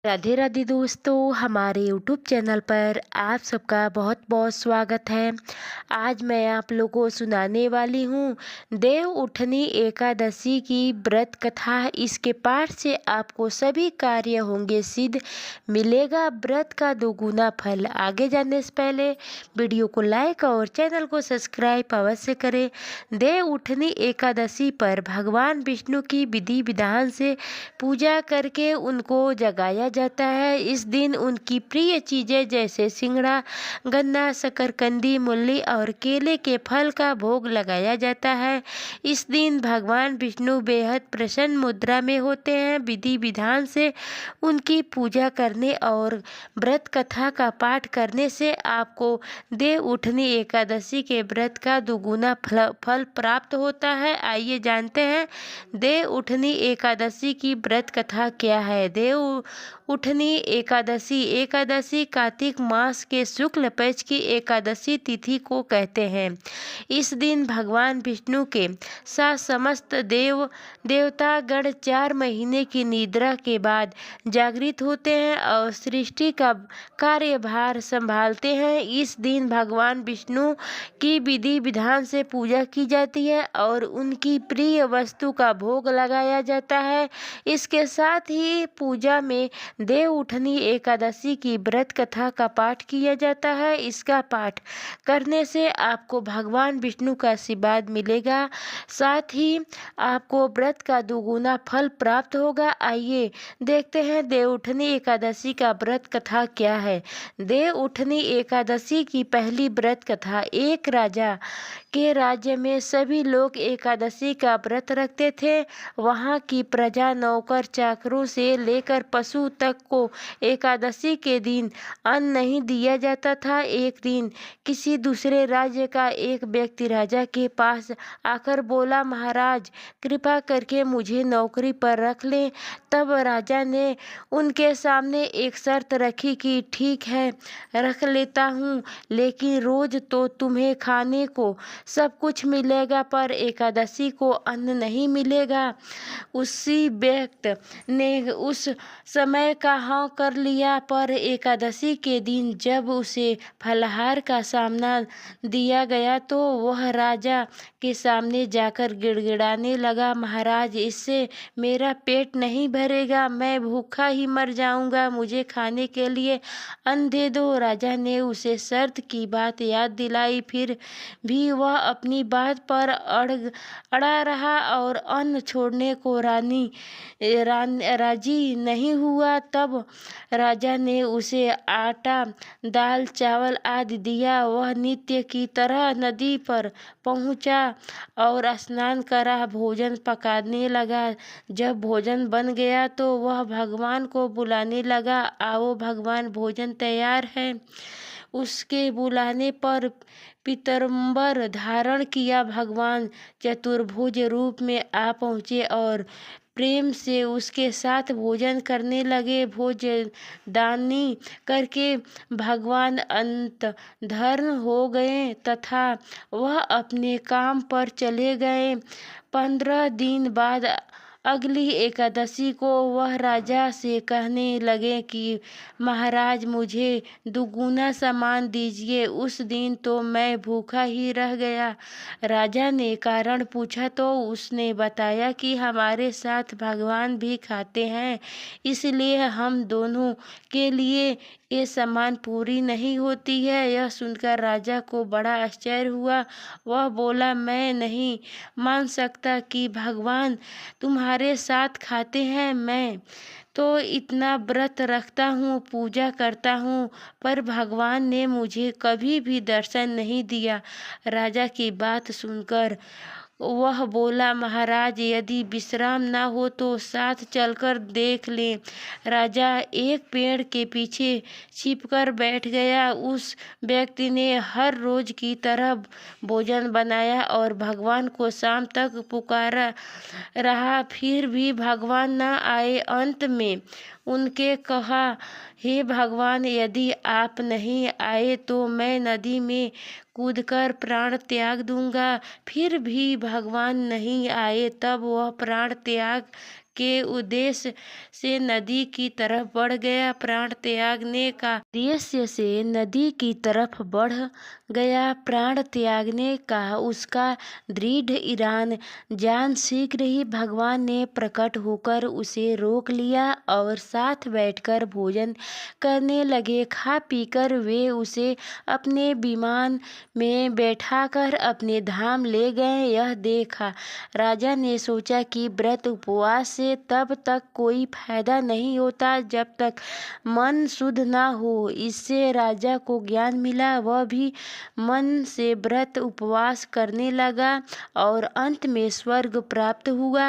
राधे राधे दोस्तों, हमारे YouTube channel पर आप सबका बहुत बहुत स्वागत है। आज मैं आप लोगों को सुनाने वाली हूँ देव उठनी एकादशी की व्रत कथा। इसके पाठ से आपको सभी कार्य होंगे सिद्ध, मिलेगा व्रत का दोगुना फल। आगे जाने से पहले वीडियो को लाइक और चैनल को सब्सक्राइब अवश्य करें। देव उठनी एकादशी पर भगवान विष्णु की विधि विधान से पूजा करके उनको जगाया जाता है। इस दिन उनकी प्रिय चीजें जैसे सिंगड़ा, गन्ना, शकरकंदी, मूली और केले के फल का भोग लगाया जाता है। इस दिन भगवान विष्णु बेहद प्रसन्न मुद्रा में होते हैं। विधि विधान से उनकी पूजा करने और व्रत कथा का पाठ करने से आपको देव उठनी एकादशी के व्रत का दुगुना फल प्राप्त होता है। आइए जानते हैं देव उठनी एकादशी की व्रत कथा क्या है। देव उठनी एकादशी कार्तिक मास के शुक्ल पक्ष की एकादशी तिथि को कहते हैं। इस दिन भगवान विष्णु के साथ समस्त देवता गण 4 महीने की निद्रा के बाद जागृत होते हैं और सृष्टि का कार्यभार संभालते हैं। इस दिन भगवान विष्णु की विधि विधान से पूजा की जाती है और उनकी प्रिय वस्तु का भोग लगाया जाता है। इसके साथ ही पूजा में देव उठनी एकादशी की व्रत कथा का पाठ किया जाता है। इसका पाठ करने से आपको भगवान विष्णु का आशीर्वाद मिलेगा, साथ ही आपको व्रत का दुगुना फल प्राप्त होगा। आइए देखते हैं देव उठनी एकादशी का व्रत कथा क्या है। देव उठनी एकादशी की पहली व्रत कथा। एक राजा के राज्य में सभी लोग एकादशी का व्रत रखते थे। वहाँ की प्रजा, नौकर चाकरों से लेकर पशु तक को एकादशी के दिन अन्न नहीं दिया जाता था। एक दिन किसी दूसरे राज्य का एक व्यक्ति राजा के पास आकर बोला, महाराज कृपा करके मुझे नौकरी पर रख लें। तब राजा ने उनके सामने एक शर्त रखी कि ठीक है रख लेता हूँ, लेकिन रोज तो तुम्हें खाने को सब कुछ मिलेगा पर एकादशी को अन्न नहीं मिलेगा। उसी व्यक्ति ने उस समय का हाँ कर लिया, पर एकादशी के दिन जब उसे फलाहार का सामना दिया गया तो वह राजा के सामने जाकर गिड़गिड़ाने लगा, महाराज इससे मेरा पेट नहीं भरेगा, मैं भूखा ही मर जाऊंगा, मुझे खाने के लिए अन्न दे दो। राजा ने उसे शर्त की बात याद दिलाई, फिर भी वह अपनी बात पर अड़ा रहा और अन्न छोड़ने को राजी नहीं हुआ। तब राजा ने उसे आटा, दाल, चावल आदि दिया। वह नित्य की तरह नदी पर पहुंचा और स्नान करा, भोजन पकाने लगा। जब भोजन बन गया तो वह भगवान को बुलाने लगा, आओ भगवान भोजन तैयार है। उसके बुलाने पर पीताम्बर धारण किया भगवान चतुर्भुज रूप में आ पहुँचे और प्रेम से उसके साथ भोजन करने लगे। भोजदानी करके भगवान अंत धर्म हो गए तथा वह अपने काम पर चले गए। 15 दिन बाद अगली एकादशी को वह राजा से कहने लगे कि महाराज मुझे दुगुना सामान दीजिए। उस दिन तो मैं भूखा ही रह गया। राजा ने कारण पूछा तो उसने बताया कि हमारे साथ भगवान भी खाते हैं, इसलिए हम दोनों के लिए ये सामान पूरी नहीं होती है। यह सुनकर राजा को बड़ा आश्चर्य हुआ। वह बोला, मैं नहीं मान सकता कि भगवान तुम्हारे साथ खाते हैं। मैं तो इतना व्रत रखता हूँ, पूजा करता हूँ, पर भगवान ने मुझे कभी भी दर्शन नहीं दिया। राजा की बात सुनकर वह बोला, महाराज यदि विश्राम ना हो तो साथ चलकर देख लें। राजा एक पेड़ के पीछे छिपकर बैठ गया। उस व्यक्ति ने हर रोज की तरह भोजन बनाया और भगवान को शाम तक पुकारा रहा, फिर भी भगवान न आए। अंत में उनके कहा, हे भगवान यदि आप नहीं आए तो मैं नदी में कूदकर प्राण त्याग दूंगा। फिर भी भगवान नहीं आए। तब वह प्राण त्याग के उद्देश्य से नदी की तरफ बढ़ गया। प्राण त्यागने का उद्देश्य से नदी की तरफ बढ़ गया। प्राण त्यागने का उसका दृढ़ इरादा जान शीघ्र ही भगवान ने प्रकट होकर उसे रोक लिया और साथ बैठकर भोजन करने लगे। खा पीकर वे उसे अपने विमान में बैठाकर अपने धाम ले गए। यह देखा राजा ने सोचा कि व्रत उपवास से तब तक कोई फायदा नहीं होता जब तक मन शुद्ध ना हो। इससे राजा को ज्ञान मिला। वह भी मन से व्रत उपवास करने लगा और अंत में स्वर्ग प्राप्त हुआ।